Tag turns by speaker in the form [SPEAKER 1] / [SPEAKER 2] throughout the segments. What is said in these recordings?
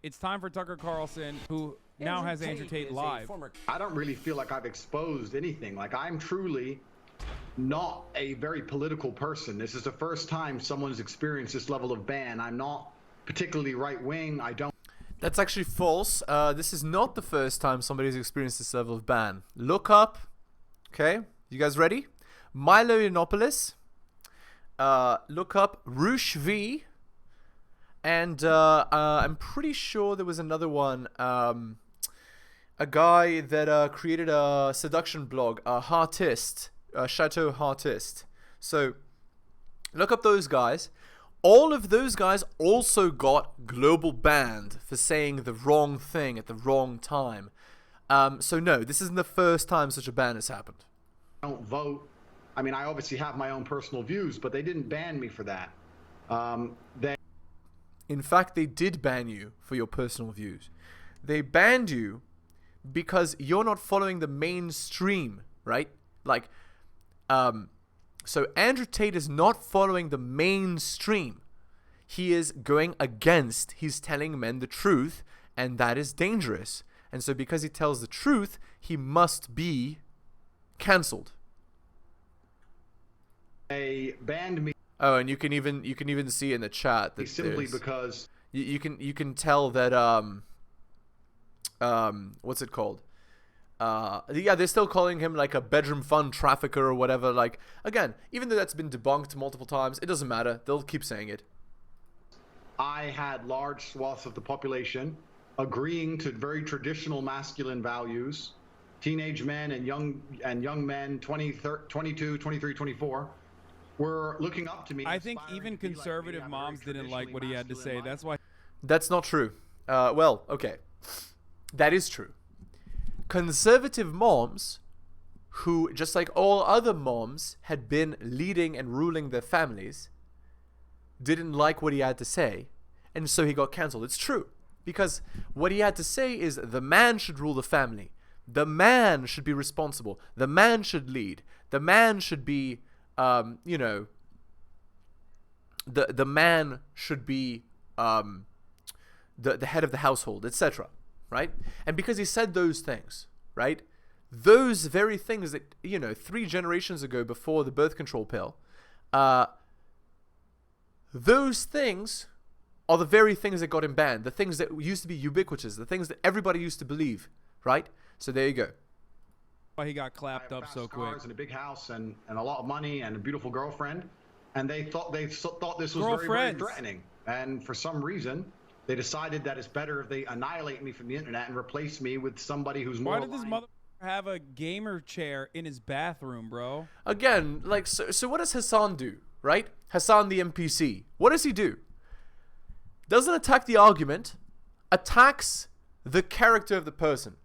[SPEAKER 1] It's time for Tucker Carlson, who now has Andrew Tate live.
[SPEAKER 2] I don't really feel like I've exposed anything. Like, I'm truly not a very political person. This is the first time someone's experienced this level of ban. I'm not particularly right-wing. I don't...
[SPEAKER 3] That's actually false. This is not the first time somebody's experienced this level of ban. Look up, okay, you guys ready? Milo Yiannopoulos. Look up Roosh V. And I'm pretty sure there was another one. A guy that created a seduction blog, a Heartist, Chateau Heartist. So look up those guys. All of those guys also got global banned for saying the wrong thing at the wrong time. So no, this isn't the first time such a ban has happened.
[SPEAKER 2] I don't vote. I mean, I obviously have my own personal views, but they didn't ban me for that.
[SPEAKER 3] In fact, they did ban you for your personal views. They banned you because you're not following the mainstream, right? Like, so Andrew Tate is not following the mainstream. He is going against, he's telling men the truth, and that is dangerous. And so because he tells the truth, he must be cancelled.
[SPEAKER 2] They banned me.
[SPEAKER 3] Oh, and you can even see in the chat that
[SPEAKER 2] simply because
[SPEAKER 3] you can tell that what's it called? Yeah, they're still calling him like a bedroom fund trafficker or whatever. Like, again, even though that's been debunked multiple times, it doesn't matter. They'll keep saying it.
[SPEAKER 2] I had large swaths of the population agreeing to very traditional masculine values. Teenage men and young men, 22, 23, 24, were looking up to me.
[SPEAKER 1] I think even conservative moms didn't like what he had to say. That's why.
[SPEAKER 3] That's not true. Well, okay. That is true. Conservative moms, who, just like all other moms, had been leading and ruling their families, didn't like what he had to say, and so he got cancelled. It's true. Because what he had to say is the man should rule the family. The man should be responsible. The man should lead. The man should be, you know, the man should be the head of the household, etc. Right? And because he said those things, right? Those very things that, you know, 3 generations ago before the birth control pill, those things are the very things that got him banned. The things that used to be ubiquitous. The things that everybody used to believe, right? So there you go.
[SPEAKER 1] Why he got clapped up so quick.
[SPEAKER 2] And a big house and a lot of money and a beautiful girlfriend, and they thought this was very, very threatening. And for some reason, they decided that it's better if they annihilate me from the internet and replace me with somebody who's more.
[SPEAKER 1] Why did this mother have a gamer chair in his bathroom, bro?
[SPEAKER 3] Again, like, so what does Hasan do, right? Hasan the NPC. What does he do? Doesn't attack the argument, attacks the character of the person.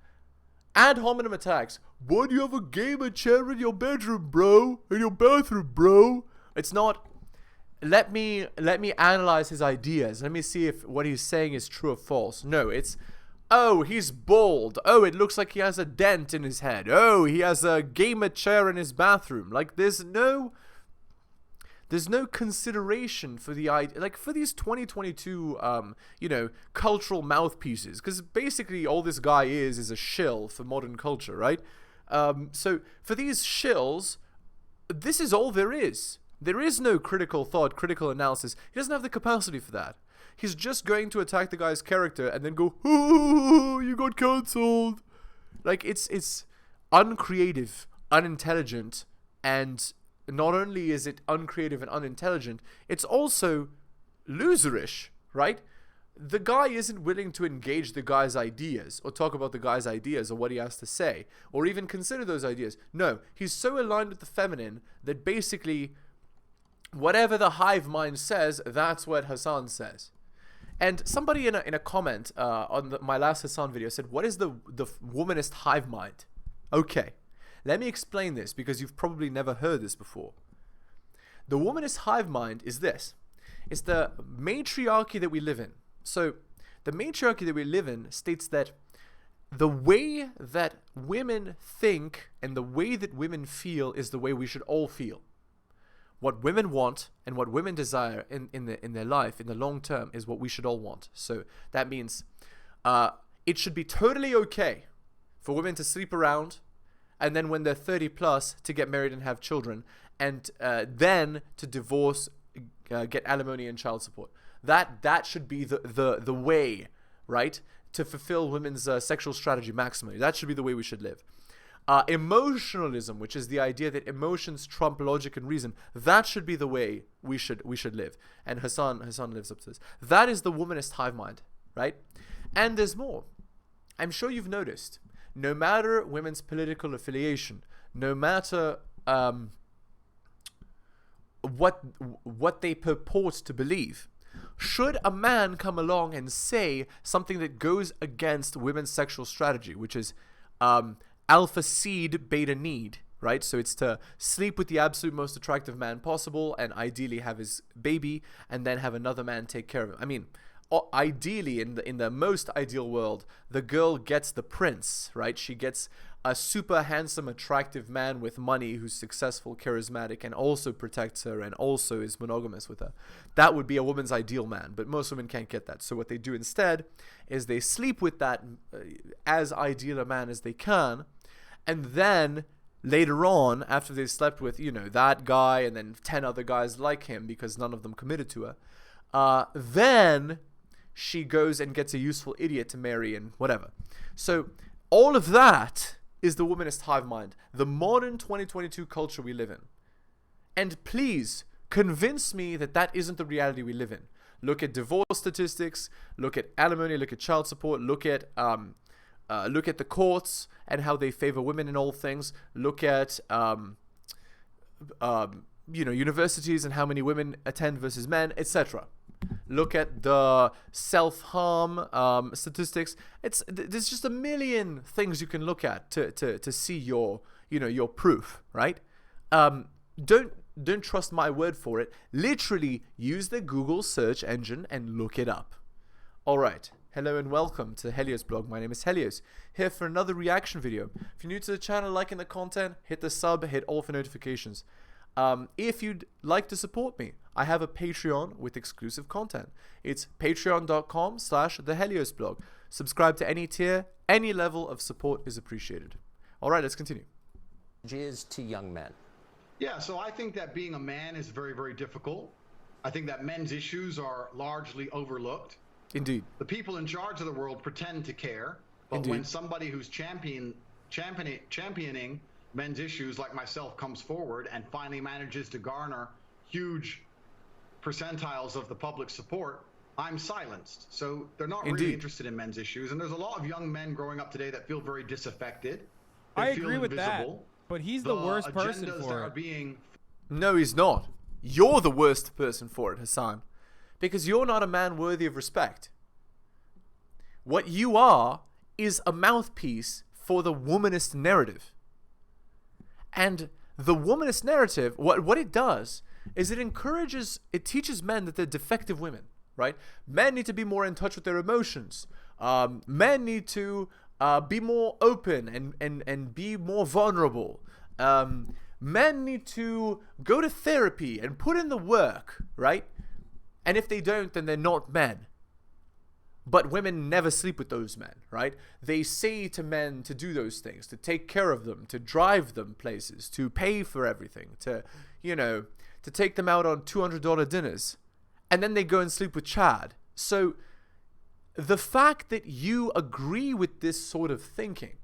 [SPEAKER 3] Ad hominem attacks. Why do you have a gamer chair in your bedroom, bro? In your bathroom, bro? It's not, let me analyze his ideas. Let me see if what he's saying is true or false. No, it's, oh, he's bald. Oh, it looks like he has a dent in his head. Oh, he has a gamer chair in his bathroom. Like, there's no consideration for the idea, like, for these 2022 you know, cultural mouthpieces, because basically all this guy is a shill for modern culture, right? So for these shills, this is all there is. There is no critical thought, critical analysis. He doesn't have the capacity for that. He's just going to attack the guy's character and then go, oh, you got cancelled. Like, it's uncreative, unintelligent, and not only is it uncreative and unintelligent, it's also loserish, right? The guy isn't willing to engage the guy's ideas or talk about the guy's ideas or what he has to say or even consider those ideas. No, he's so aligned with the feminine that basically whatever the hive mind says, that's what Hasan says. And somebody in a comment on my last Hasan video said, what is the womanist hive mind? Okay. Let me explain this because you've probably never heard this before. The womanist hive mind is this. It's the matriarchy that we live in. So the matriarchy that we live in states that the way that women think and the way that women feel is the way we should all feel. What women want and what women desire in their life in the long term is what we should all want. So that means it should be totally okay for women to sleep around, and then when they're 30 plus to get married and have children, and then to divorce, get alimony and child support. That should be the way, right, to fulfill women's sexual strategy maximally. That should be the way we should live. Emotionalism, which is the idea that emotions trump logic and reason, that should be the way we should live. And Hasan lives up to this. That is the womanist hive mind, right? And there's more. I'm sure you've noticed, no matter women's political affiliation, no matter what they purport to believe, should a man come along and say something that goes against women's sexual strategy, which is alpha seed, beta need, right? So it's to sleep with the absolute most attractive man possible and ideally have his baby and then have another man take care of him. I mean, ideally, in the most ideal world, the girl gets the prince, right? She gets a super handsome, attractive man with money who's successful, charismatic, and also protects her and also is monogamous with her. That would be a woman's ideal man, but most women can't get that. So what they do instead is they sleep with that as ideal a man as they can, and then later on, after they slept with, that guy and then 10 other guys like him because none of them committed to her, then she goes and gets a useful idiot to marry and whatever. So all of that is the womanist hive mind, the modern 2022 culture we live in. And please convince me that that isn't the reality we live in. Look at divorce statistics, look at alimony, look at child support, look at the courts and how they favor women in all things. Look at universities and how many women attend versus men, etc. Look at the self-harm statistics. There's just a million things you can look at to see your proof, right? Don't trust my word for it. Literally use the Google search engine and look it up. All right. Hello and welcome to the Helios blog. My name is Helios, here for another reaction video. If you're new to the channel, liking the content, hit the sub, hit all for notifications. If you'd like to support me, I have a Patreon with exclusive content. It's patreon.com/theheliosblog. Subscribe to any tier, any level of support is appreciated. All right, let's continue.
[SPEAKER 4] Is to young men.
[SPEAKER 2] Yeah, so I think that being a man is very, very difficult. I think that men's issues are largely overlooked.
[SPEAKER 3] Indeed.
[SPEAKER 2] The people in charge of the world pretend to care, but
[SPEAKER 3] Indeed.
[SPEAKER 2] when somebody who's championing men's issues like myself comes forward and finally manages to garner huge percentiles of the public support, I'm silenced. So they're not
[SPEAKER 3] Indeed.
[SPEAKER 2] really interested in men's issues. And there's a lot of young men growing up today that feel very disaffected.
[SPEAKER 1] I
[SPEAKER 2] feel
[SPEAKER 1] agree with that,
[SPEAKER 2] invisible.
[SPEAKER 1] but he's the worst person
[SPEAKER 2] agendas that
[SPEAKER 1] for
[SPEAKER 2] are
[SPEAKER 1] it.
[SPEAKER 2] being
[SPEAKER 3] No, he's not. You're the worst person for it, Hasan. Because you're not a man worthy of respect. What you are is a mouthpiece for the womanist narrative. And the womanist narrative, what it does is it teaches men that they're defective women, right? Men need to be more in touch with their emotions. Men need to be more open and be more vulnerable. Men need to go to therapy and put in the work, right? And if they don't, then they're not men. But women never sleep with those men, right? They say to men to do those things, to take care of them, to drive them places, to pay for everything, to take them out on $200 dinners. And then they go and sleep with Chad. So the fact that you agree with this sort of thinking,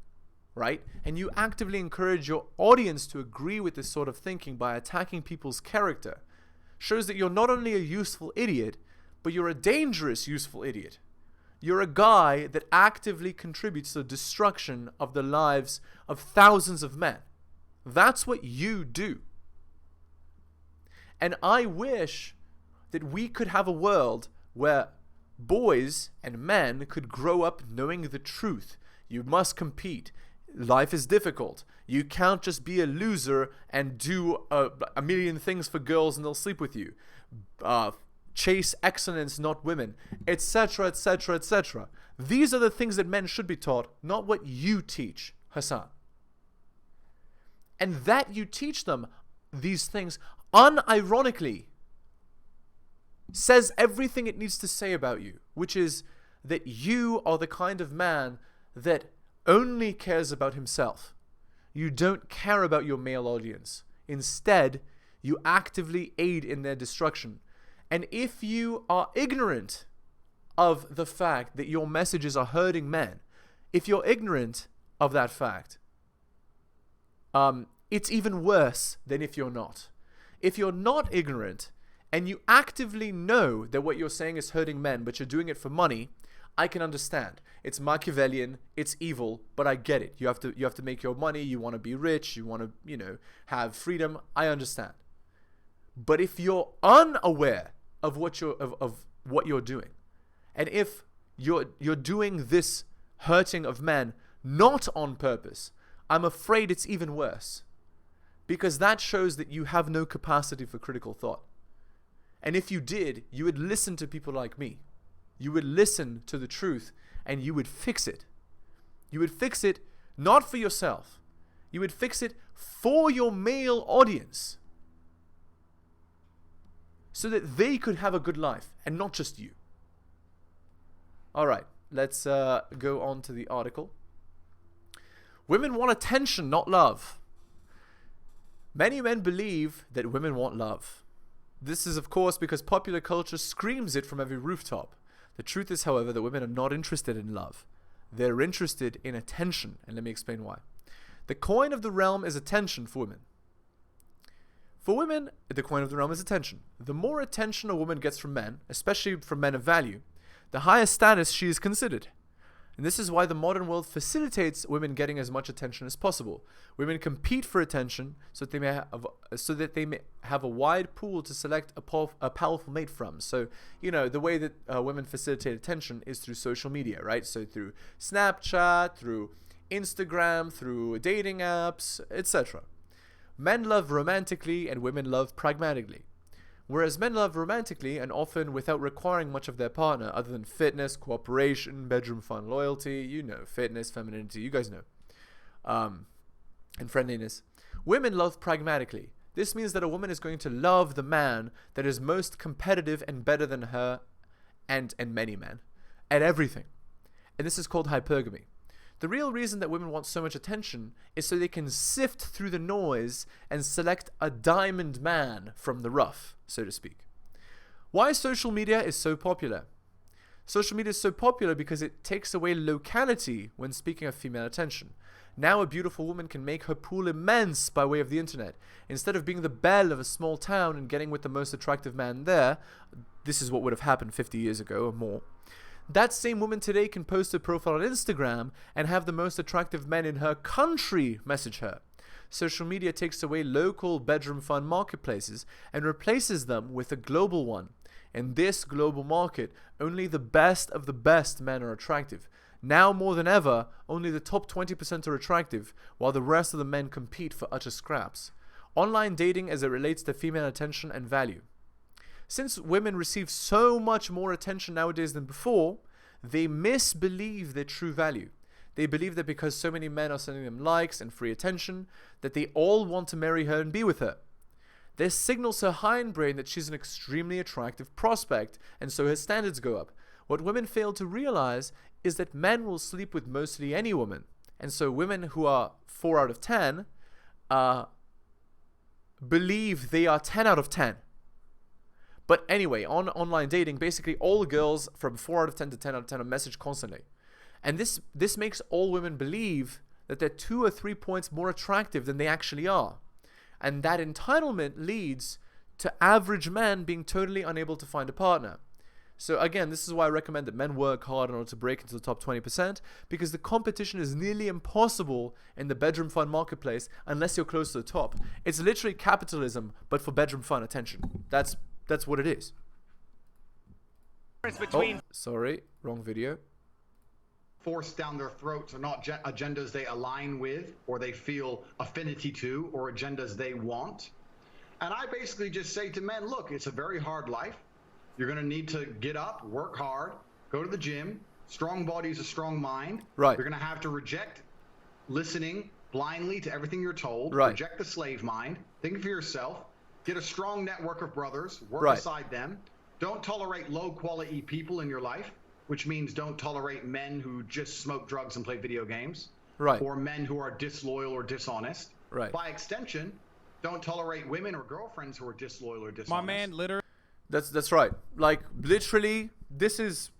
[SPEAKER 3] right? And you actively encourage your audience to agree with this sort of thinking by attacking people's character shows that you're not only a useful idiot, but you're a dangerous useful idiot. You're a guy that actively contributes to the destruction of the lives of thousands of men. That's what you do. And I wish that we could have a world where boys and men could grow up knowing the truth. You must compete. Life is difficult. You can't just be a loser and do a million things for girls and they'll sleep with you. Chase excellence, not women, etc., etc., etc. These are the things that men should be taught, not what you teach, Hasan. And that you teach them these things unironically says everything it needs to say about you, which is that you are the kind of man that only cares about himself. You don't care about your male audience. Instead, you actively aid in their destruction. And if you are ignorant of the fact that your messages are hurting men, if you're ignorant of that fact, it's even worse than if you're not. If you're not ignorant and you actively know that what you're saying is hurting men, but you're doing it for money, I can understand. It's Machiavellian, it's evil, but I get it. You have to make your money, you want to be rich, you want to, have freedom. I understand. But if you're unaware of what you're doing, and if you're doing this hurting of men not on purpose, I'm afraid it's even worse. Because that shows that you have no capacity for critical thought. And if you did, you would listen to people like me. You would listen to the truth and you would fix it. You would fix it not for yourself. You would fix it for your male audience. So that they could have a good life and not just you. All right, let's go on to the article. Women want attention, not love. Many men believe that women want love. This is, of course, because popular culture screams it from every rooftop. The truth is, however, that women are not interested in love. They're interested in attention, and let me explain why. The coin of the realm is attention for women. For women, the coin of the realm is attention. The more attention a woman gets from men, especially from men of value, the higher status she is considered. And this is why the modern world facilitates women getting as much attention as possible. Women compete for attention so that they may have a wide pool to select a powerful mate from. So, the way that women facilitate attention is through social media, right? So through Snapchat, through Instagram, through dating apps, etc. Men love romantically and women love pragmatically. Whereas men love romantically and often without requiring much of their partner other than fitness, cooperation, bedroom fun, loyalty, fitness, femininity, you guys know, and friendliness. Women love pragmatically. This means that a woman is going to love the man that is most competitive and better than her and many men at everything. And this is called hypergamy. The real reason that women want so much attention is so they can sift through the noise and select a diamond man from the rough, so to speak. Why social media is so popular? Social media is so popular because it takes away locality when speaking of female attention. Now a beautiful woman can make her pool immense by way of the internet. Instead of being the belle of a small town and getting with the most attractive man there, this is what would have happened 50 years ago or more. That same woman today can post a profile on Instagram and have the most attractive men in her country message her. Social media takes away local bedroom fun marketplaces and replaces them with a global one. In this global market, only the best of the best men are attractive. Now more than ever, only the top 20% are attractive, while the rest of the men compete for utter scraps. Online dating as it relates to female attention and value. Since women receive so much more attention nowadays than before, they misbelieve their true value. They believe that because so many men are sending them likes and free attention, that they all want to marry her and be with her. This signals her hindbrain that she's an extremely attractive prospect, and so her standards go up. What women fail to realize is that men will sleep with mostly any woman, and so women who are 4 out of 10 believe they are 10 out of 10. But anyway, on online dating, basically all girls from 4 out of 10 to 10 out of 10 are messaged constantly. And this makes all women believe that they're 2 or 3 points more attractive than they actually are. And that entitlement leads to average men being totally unable to find a partner. So again, this is why I recommend that men work hard in order to break into the top 20%, because the competition is nearly impossible in the bedroom fun marketplace unless you're close to the top. It's literally capitalism, but for bedroom fun attention. That's what it is. Oh, sorry, wrong video.
[SPEAKER 2] Forced down their throats are not agendas they align with or they feel affinity to or agendas they want. And I basically just say to men, look, it's a very hard life. You're going to need to get up, work hard, go to the gym. Strong body is a strong mind.
[SPEAKER 3] Right.
[SPEAKER 2] You're going to have to reject listening blindly to everything you're told.
[SPEAKER 3] Right.
[SPEAKER 2] Reject the slave mind. Think for yourself. Get a strong network of brothers. Work
[SPEAKER 3] Right.
[SPEAKER 2] beside them. Don't tolerate low quality people in your life. which means don't tolerate men who just smoke drugs and play video games,
[SPEAKER 3] Right.
[SPEAKER 2] or men who are disloyal or dishonest.
[SPEAKER 3] Right.
[SPEAKER 2] By extension, don't tolerate women or girlfriends who are disloyal or dishonest.
[SPEAKER 1] My man literally.
[SPEAKER 3] That's right. Like literally, this is,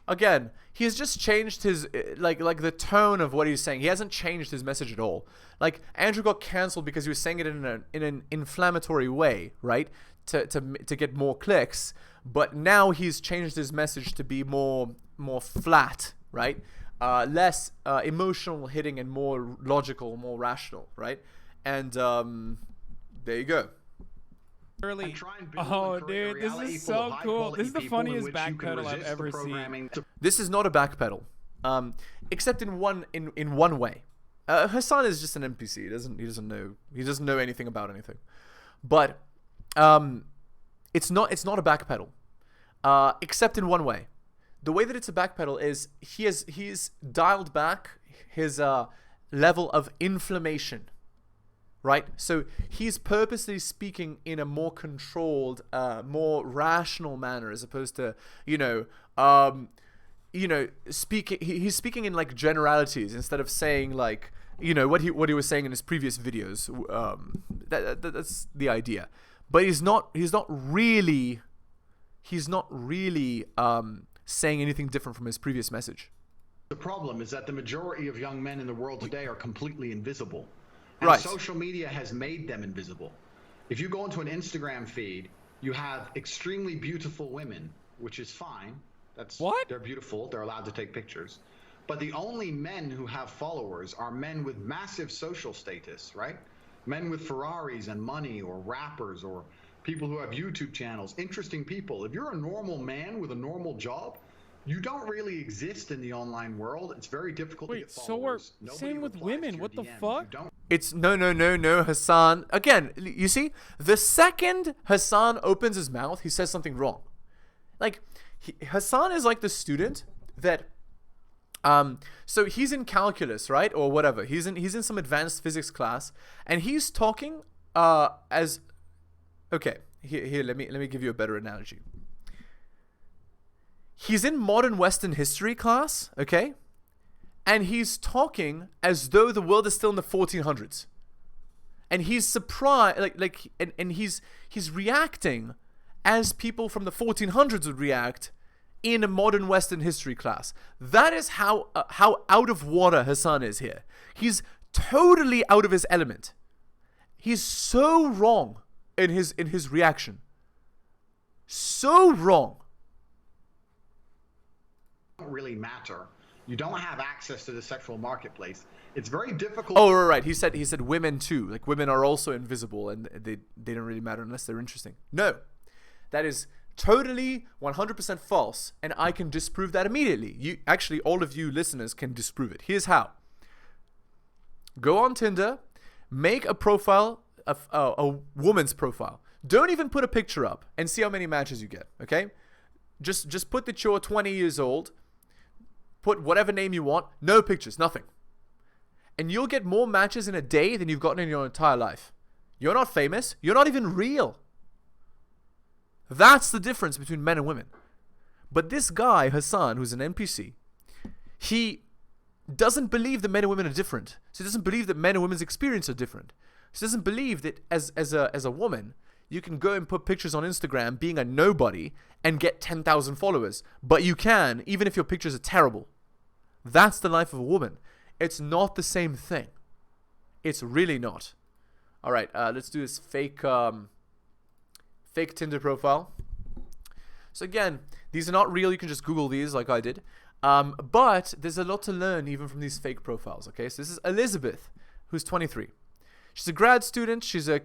[SPEAKER 3] again, he's just changed his like the tone of what he's saying. He hasn't changed his message at all. Like Andrew got cancelled because he was saying it in an inflammatory way, right? To get more clicks. But now he's changed his message to be more flat, right? Less emotional hitting and more logical, more rational, right? And there you go.
[SPEAKER 1] Literally.
[SPEAKER 2] Try and build
[SPEAKER 1] Oh,
[SPEAKER 2] and create a
[SPEAKER 1] dude, this
[SPEAKER 2] reality
[SPEAKER 1] is
[SPEAKER 2] full of
[SPEAKER 1] so
[SPEAKER 2] high
[SPEAKER 1] cool.
[SPEAKER 2] quality
[SPEAKER 1] This is the
[SPEAKER 2] people in
[SPEAKER 1] funniest
[SPEAKER 2] which you can
[SPEAKER 1] backpedal I've
[SPEAKER 2] resist the
[SPEAKER 1] ever seen.
[SPEAKER 2] programming.
[SPEAKER 3] This is not a backpedal, except in one way. Hasan is just an NPC. He doesn't know anything about anything. But it's not a backpedal, except in one way. The way that it's a backpedal is he's dialed back his level of inflammation. Right? So he's purposely speaking in a more controlled, more rational manner, as opposed to, speaking. He's speaking in like generalities instead of saying like, what he was saying in his previous videos. That's the idea. But he's not really saying anything different from his previous message.
[SPEAKER 2] The problem is that the majority of young men in the world today are completely invisible. And
[SPEAKER 3] Right.
[SPEAKER 2] social media has made them invisible. If you go into an Instagram feed, you have extremely beautiful women, which is fine.
[SPEAKER 1] What?
[SPEAKER 2] They're beautiful. They're allowed to take pictures. But the only men who have followers are men with massive social status, right? Men with Ferraris and money, or rappers, or people who have YouTube channels, interesting people. If you're a normal man with a normal job, you don't really exist in the online world. It's very difficult to get
[SPEAKER 1] Wait, so we're
[SPEAKER 2] followers. Nobody
[SPEAKER 1] same with
[SPEAKER 2] replies
[SPEAKER 1] women.
[SPEAKER 2] to your
[SPEAKER 1] What the
[SPEAKER 2] DMs.
[SPEAKER 1] fuck?
[SPEAKER 2] You don't
[SPEAKER 3] It's no, Hasan. Again, you see, the second Hasan opens his mouth, he says something wrong. Like, Hasan is like the student that, so he's in calculus, right, or whatever. He's in some advanced physics class, and he's talking as, okay, here let me give you a better analogy. He's in modern Western history class, okay? And he's talking as though the world is still in the 1400s. And he's surprised, and he's reacting as people from the 1400s would react in a modern Western history class. That is how out of water Hasan is here. He's totally out of his element. He's so wrong in his reaction. So wrong.
[SPEAKER 2] really matter. You don't have access to the sexual marketplace. It's very difficult.
[SPEAKER 3] Oh, right. He said women too. Like women are also invisible and they don't really matter unless they're interesting. No, that is totally 100% false, and I can disprove that immediately. You actually, all of you listeners can disprove it. Here's how. Go on Tinder, make a profile, a woman's profile. Don't even put a picture up and see how many matches you get. Okay, just put that you're 20 years old. Put whatever name you want. No pictures, nothing. And you'll get more matches in a day than you've gotten in your entire life. You're not famous. You're not even real. That's the difference between men and women. But this guy, Hasan, who's an NPC, he doesn't believe that men and women are different. So he doesn't believe that men and women's experience are different. So he doesn't believe that as a woman, you can go and put pictures on Instagram being a nobody and get 10,000 followers. But you can, even if your pictures are terrible. That's the life of a woman. It's not the same thing. It's really not. All right, let's do this fake Tinder profile. So again, these are not real. You can just Google these like I did. But there's a lot to learn even from these fake profiles. Okay, so this is Elizabeth, who's 23. She's a grad student. She's a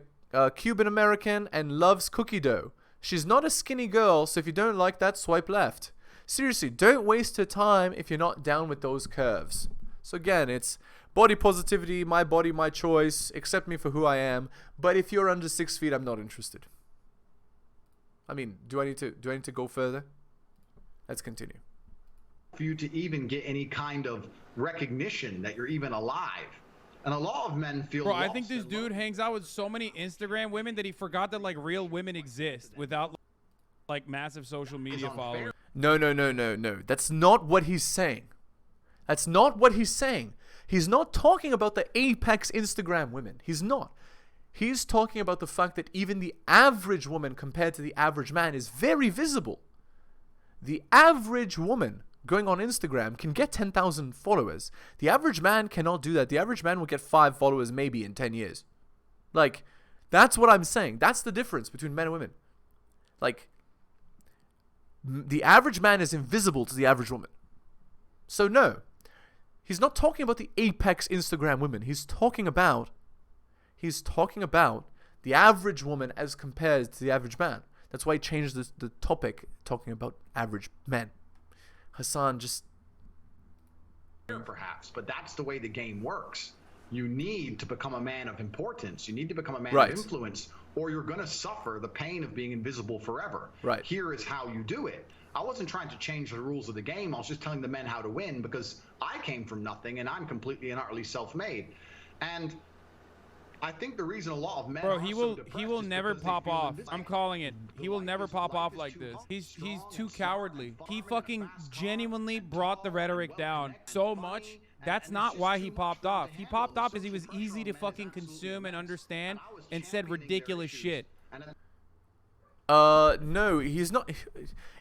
[SPEAKER 3] Cuban American and loves cookie dough. She's not a skinny girl, so if you don't like that, swipe left. Seriously, don't waste her time if you're not down with those curves. So again, it's body positivity, my body, my choice, accept me for who I am. But if you're under 6 feet, I'm not interested. I mean, do I need to go further? Let's continue.
[SPEAKER 2] For you to even get any kind of recognition that you're even alive. And a lot of men feel
[SPEAKER 1] Bro, I
[SPEAKER 2] lost
[SPEAKER 1] think this
[SPEAKER 2] and
[SPEAKER 1] dude
[SPEAKER 2] lonely.
[SPEAKER 1] hangs out with so many Instagram women that he forgot that like real women exist without. like massive social media
[SPEAKER 2] unfair.
[SPEAKER 1] following.
[SPEAKER 3] No. That's not what he's saying. That's not what he's saying. He's not talking about the apex Instagram women. He's not. He's talking about the fact that even the average woman compared to the average man is very visible. The average woman going on Instagram can get 10,000 followers. The average man cannot do that. The average man will get 5 followers maybe in 10 years. Like, that's what I'm saying. That's the difference between men and women. Like, the average man is invisible to the average woman. So no, he's not talking about the apex Instagram women. He's talking about the average woman as compared to the average man. That's why he changed the topic, talking about average men. Hasan just...
[SPEAKER 2] Perhaps, but that's the way the game works. You need to become a man of importance. You need to become a man
[SPEAKER 3] Right.
[SPEAKER 2] of influence, or you're going to suffer the pain of being invisible forever.
[SPEAKER 3] Right.
[SPEAKER 2] Here is how you do it. I wasn't trying to change the rules of the game. I was just telling the men how to win, because I came from nothing and I'm completely and utterly self-made. And I think the reason a lot of men
[SPEAKER 1] Bro,
[SPEAKER 2] are
[SPEAKER 1] he
[SPEAKER 2] so
[SPEAKER 1] will
[SPEAKER 2] depressed is
[SPEAKER 1] never
[SPEAKER 2] because they
[SPEAKER 1] pop
[SPEAKER 2] feel
[SPEAKER 1] off.
[SPEAKER 2] invisible.
[SPEAKER 1] I'm calling it. He will never pop off like
[SPEAKER 2] too
[SPEAKER 1] this.
[SPEAKER 2] hot,
[SPEAKER 1] He's
[SPEAKER 2] strong,
[SPEAKER 1] too
[SPEAKER 2] smart,
[SPEAKER 1] cowardly. He
[SPEAKER 2] fiery,
[SPEAKER 1] fucking
[SPEAKER 2] fast,
[SPEAKER 1] genuinely
[SPEAKER 2] and
[SPEAKER 1] brought the
[SPEAKER 2] tall,
[SPEAKER 1] rhetoric
[SPEAKER 2] and
[SPEAKER 1] down
[SPEAKER 2] well-connected,
[SPEAKER 1] so
[SPEAKER 2] and
[SPEAKER 1] much.
[SPEAKER 2] funny,
[SPEAKER 1] That's
[SPEAKER 2] and
[SPEAKER 1] not
[SPEAKER 2] it's
[SPEAKER 1] why
[SPEAKER 2] just
[SPEAKER 1] he
[SPEAKER 2] too
[SPEAKER 1] popped
[SPEAKER 2] much
[SPEAKER 1] off.
[SPEAKER 2] to
[SPEAKER 1] He
[SPEAKER 2] handle.
[SPEAKER 1] popped
[SPEAKER 2] The
[SPEAKER 1] off because he was
[SPEAKER 2] social
[SPEAKER 1] easy to
[SPEAKER 2] pressure on men is
[SPEAKER 1] fucking
[SPEAKER 2] absolutely
[SPEAKER 1] consume and
[SPEAKER 2] immense.
[SPEAKER 1] understand
[SPEAKER 2] And I was
[SPEAKER 1] and said
[SPEAKER 2] championing their
[SPEAKER 1] ridiculous
[SPEAKER 2] issues.
[SPEAKER 1] shit.
[SPEAKER 2] And then
[SPEAKER 3] No, he's not.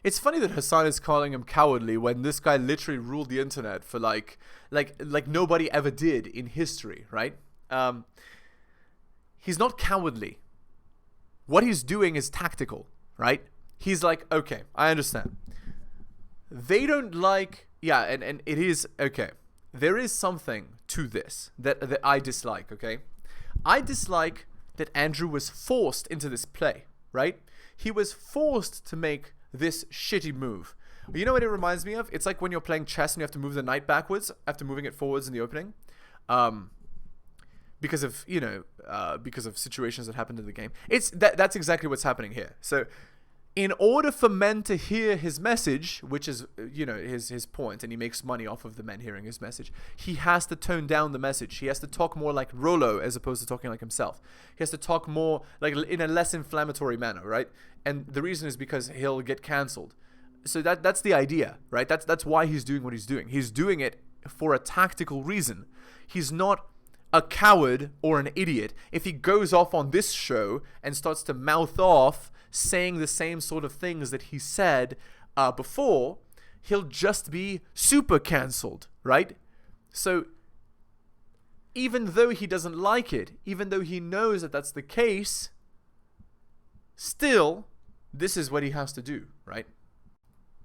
[SPEAKER 3] It's funny that Hasan is calling him cowardly when this guy literally ruled the internet for like nobody ever did in history, right? He's not cowardly. What he's doing is tactical, right? He's like, okay, I understand. They don't like, yeah, and it is, okay. There is something to this that I dislike, okay? I dislike that Andrew was forced into this play, right? He was forced to make this shitty move. You know what it reminds me of? It's like when you're playing chess and you have to move the knight backwards after moving it forwards in the opening. Because of, you know, because of situations that happened in the game. That's exactly what's happening here. So in order for men to hear his message, which is, you know, his point, and he makes money off of the men hearing his message, he has to tone down the message. He has to talk more like Rollo as opposed to talking like himself. He has to talk more like in a less inflammatory manner, right? And the reason is because he'll get canceled. So that's the idea, right? That's why he's doing what he's doing. He's doing it for a tactical reason. He's not a coward or an idiot if he goes off on this show and starts to mouth off saying the same sort of things that he said before. He'll just be super cancelled, right? So even though he doesn't like it, even though he knows that that's the case, still, this is what he has to do, right?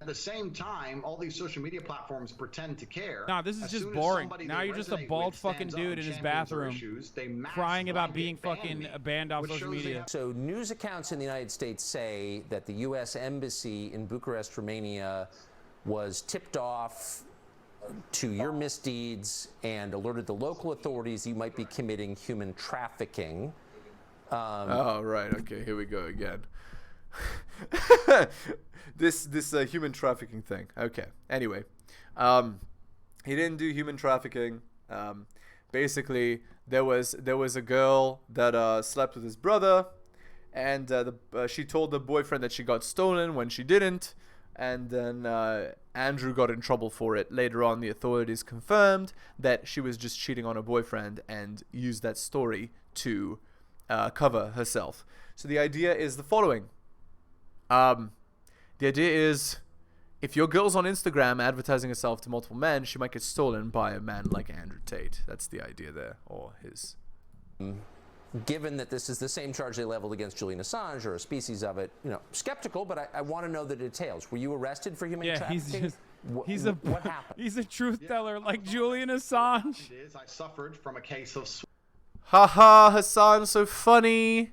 [SPEAKER 2] at the same time, all these social media platforms pretend to care.
[SPEAKER 1] Nah, this is
[SPEAKER 2] As
[SPEAKER 1] just
[SPEAKER 2] soon as
[SPEAKER 1] boring.
[SPEAKER 2] somebody
[SPEAKER 1] Now
[SPEAKER 2] they
[SPEAKER 1] you're just a
[SPEAKER 2] resonate
[SPEAKER 1] bald
[SPEAKER 2] with
[SPEAKER 1] fucking
[SPEAKER 2] stands up
[SPEAKER 1] dude
[SPEAKER 2] and
[SPEAKER 1] in his
[SPEAKER 2] champions their
[SPEAKER 1] bathroom
[SPEAKER 2] issues, they mass
[SPEAKER 1] crying about being
[SPEAKER 2] blanket ban
[SPEAKER 1] fucking
[SPEAKER 2] me,
[SPEAKER 1] banned off
[SPEAKER 2] which
[SPEAKER 1] social
[SPEAKER 2] shows they
[SPEAKER 1] media.
[SPEAKER 2] have
[SPEAKER 4] So news accounts in the United States say that the U.S. Embassy in Bucharest, Romania, was tipped off to your misdeeds and alerted the local authorities you might be committing human trafficking.
[SPEAKER 3] Oh, right. Okay, here we go again. this human trafficking thing. Okay. Anyway, he didn't do human trafficking. Basically, there was a girl that slept with his brother, and she told the boyfriend that she got stolen when she didn't, and then Andrew got in trouble for it. Later on, the authorities confirmed that she was just cheating on her boyfriend and used that story to cover herself. So the idea is the following. The idea is, if your girl's on Instagram advertising herself to multiple men, she might get stolen by a man like Andrew Tate. That's the idea there, or his.
[SPEAKER 4] Given that this is the same charge they leveled against Julian Assange, or a species of it, you know, skeptical, but I want to know the details. Were you arrested for human
[SPEAKER 1] Yeah,
[SPEAKER 4] trafficking? What happened?
[SPEAKER 1] He's a truth teller like Julian Assange.
[SPEAKER 2] It is, I suffered from a case of
[SPEAKER 3] Haha, Hasan, so funny.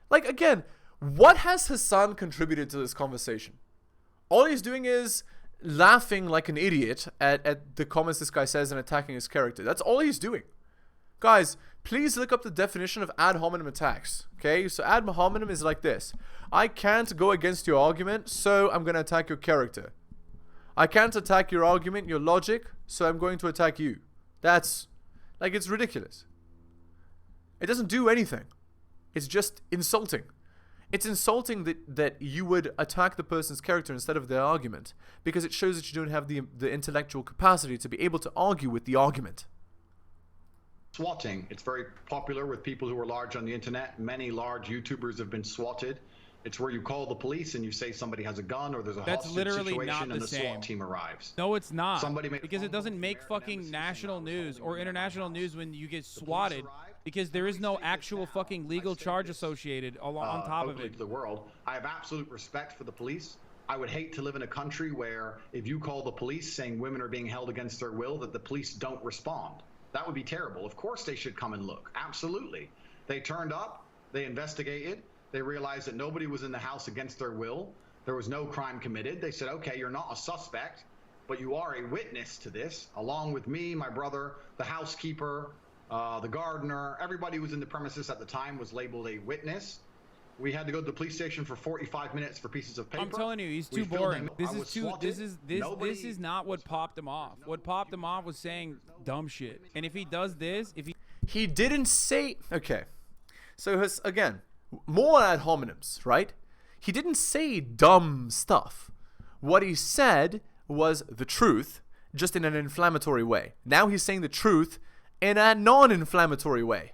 [SPEAKER 3] Like, again, what has Hasan contributed to this conversation? All he's doing is laughing like an idiot at the comments this guy says and attacking his character. That's all he's doing. Guys, please look up the definition of ad hominem attacks. Okay, so ad hominem is like this. I can't go against your argument, so I'm going to attack your character. I can't attack your argument, your logic, so I'm going to attack you. That's, like, it's ridiculous. It doesn't do anything. It's just insulting. It's insulting that you would attack the person's character instead of their argument, because it shows that you don't have the intellectual capacity to be able to argue with the argument.
[SPEAKER 2] Swatting. It's very popular with people who are large on the internet. Many large YouTubers have been swatted. It's where you call the police and you say somebody has a gun or there's a hostage
[SPEAKER 1] literally
[SPEAKER 2] situation
[SPEAKER 1] not
[SPEAKER 2] and
[SPEAKER 1] the
[SPEAKER 2] the
[SPEAKER 1] same.
[SPEAKER 2] SWAT team arrives.
[SPEAKER 1] No, it's not.
[SPEAKER 2] Somebody made a
[SPEAKER 1] because it
[SPEAKER 2] phone
[SPEAKER 1] doesn't
[SPEAKER 2] call
[SPEAKER 1] make
[SPEAKER 2] to the American
[SPEAKER 1] fucking
[SPEAKER 2] embassy
[SPEAKER 1] national
[SPEAKER 2] saying,
[SPEAKER 1] news or international news when you get
[SPEAKER 2] The police
[SPEAKER 1] swatted
[SPEAKER 2] arrived.
[SPEAKER 1] because there is no
[SPEAKER 2] Every state is
[SPEAKER 1] actual
[SPEAKER 2] now,
[SPEAKER 1] fucking
[SPEAKER 2] I
[SPEAKER 1] legal
[SPEAKER 2] say
[SPEAKER 1] charge
[SPEAKER 2] this,
[SPEAKER 1] associated on top of
[SPEAKER 2] openly
[SPEAKER 1] it.
[SPEAKER 2] to the world. I have absolute respect for the police. I would hate to live in a country where if you call the police saying women are being held against their will, that the police don't respond. That would be terrible. Of course they should come and look. Absolutely. They turned up, they investigated, they realized that nobody was in the house against their will. There was no crime committed. They said, okay, you're not a suspect, but you are a witness to this, along with me, my brother, the housekeeper, the gardener. Everybody who was in the premises at the time was labeled a witness. We had to go to the police station for 45 minutes for pieces of paper.
[SPEAKER 1] I'm telling you, he's
[SPEAKER 2] We
[SPEAKER 1] too
[SPEAKER 2] filled
[SPEAKER 1] boring.
[SPEAKER 2] in-
[SPEAKER 1] This
[SPEAKER 2] I
[SPEAKER 1] is
[SPEAKER 2] was
[SPEAKER 1] too.
[SPEAKER 2] swatted.
[SPEAKER 1] This is not what popped him off. What popped him off was saying dumb shit. And if he does this,
[SPEAKER 3] He didn't say... Okay. So, again, more ad hominems, right? He didn't say dumb stuff. What he said was the truth, just in an inflammatory way. Now he's saying the truth in a non-inflammatory way.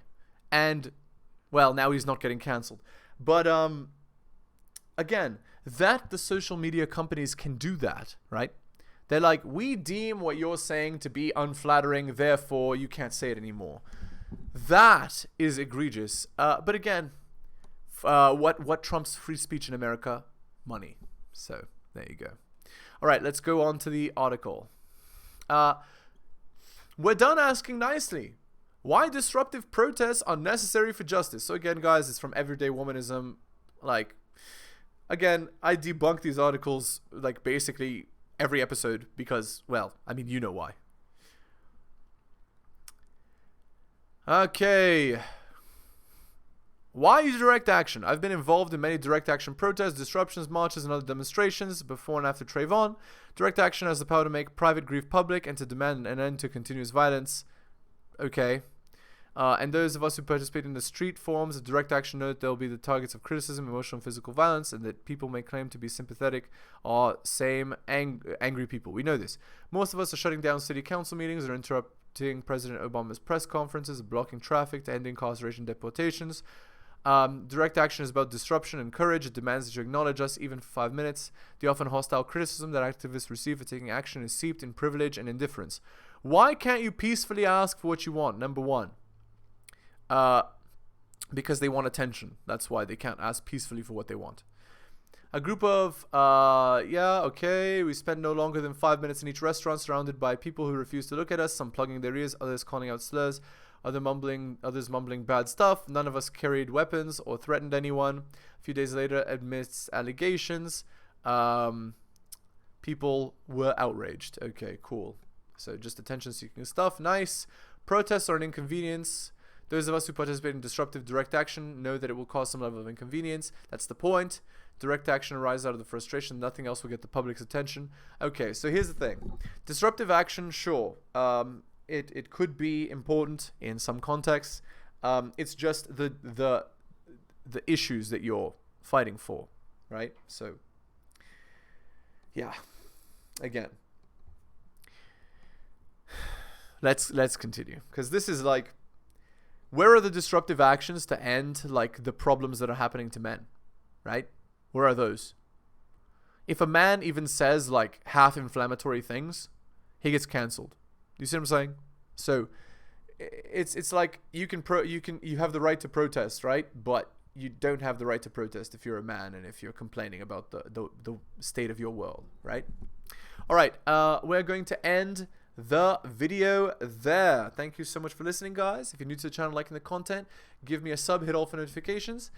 [SPEAKER 3] And, well, now he's not getting cancelled. But, again, that the social media companies can do that, right? They're like, we deem what you're saying to be unflattering, therefore you can't say it anymore. That is egregious. But again, what trumps free speech in America? Money. So there you go. All right, let's go on to the article. We're done asking nicely. Why disruptive protests are necessary for justice? So again, guys, it's from Everyday Womanism. Like, again, I debunk these articles like basically every episode because, well, I mean, you know why. Okay. Why use direct action? I've been involved in many direct action protests, disruptions, marches, and other demonstrations before and after Trayvon. Direct action has the power to make private grief public and to demand an end to continuous violence. Okay. And those of us who participate in the street forms of direct action know that they'll be the targets of criticism, emotional and physical violence, and that people may claim to be sympathetic are angry people. We know this. Most of us are shutting down city council meetings or interrupting President Obama's press conferences, blocking traffic to end incarceration deportations. Direct action is about disruption and courage. It demands that you acknowledge us even for 5 minutes. The often hostile criticism that activists receive for taking action is seeped in privilege and indifference. Why can't you peacefully ask for what you want? Number one. Because they want attention. That's why they can't ask peacefully for what they want. A group of, we spend no longer than 5 minutes in each restaurant surrounded by people who refuse to look at us, some plugging their ears, others calling out slurs, others mumbling bad stuff. None of us carried weapons or threatened anyone. A few days later, amidst allegations, people were outraged. Okay, cool. So just attention-seeking stuff. Nice. Protests are an inconvenience. Those of us who participate in disruptive direct action know that it will cause some level of inconvenience. That's the point. Direct action arises out of the frustration. Nothing else will get the public's attention. Okay, so here's the thing. Disruptive action, sure. It could be important in some contexts. It's just the issues that you're fighting for, right? So, yeah. Again. Let's continue. Because this is like, where are the disruptive actions to end like the problems that are happening to men, right? Where are those? If a man even says like half inflammatory things, he gets cancelled. You see what I'm saying? So it's like you have the right to protest, right? But you don't have the right to protest if you're a man and if you're complaining about the state of your world, right? All right, we're going to end the video there. Thank you so much for listening, guys. If you're new to the channel, liking the content, give me a sub, hit all for notifications.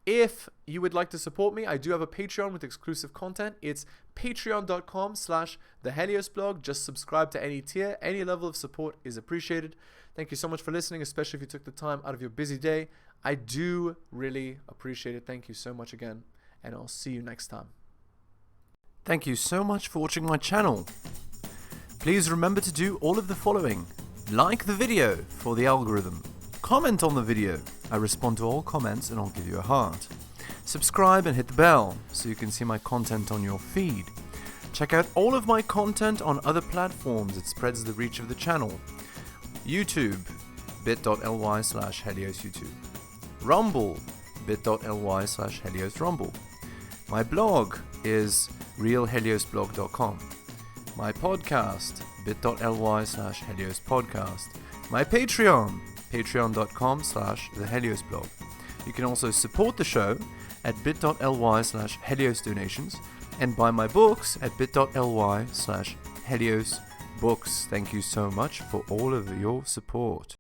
[SPEAKER 3] If you would like to support me, I do have a Patreon with exclusive content. It's patreon.com/theheliosblog. Just subscribe to any tier. Any level of support is appreciated. Thank you so much for listening, especially if you took the time out of your busy day. I do really appreciate it. Thank you so much again, and I'll see you next time. Thank you so much for watching my channel. Please remember to do all of the following. Like the video for the algorithm. Comment on the video. I respond to all comments and I'll give you a heart. Subscribe and hit the bell so you can see my content on your feed. Check out all of my content on other platforms. It spreads the reach of the channel. YouTube, bit.ly/HeliosYouTube. Rumble, bit.ly/HeliosRumble. My blog is realheliosblog.com. My podcast, bit.ly/HeliosPodcast. My Patreon, patreon.com/theheliosblog. You can also support the show at bit.ly/HeliosDonations and buy my books at bit.ly/HeliosBooks. Thank you so much for all of your support.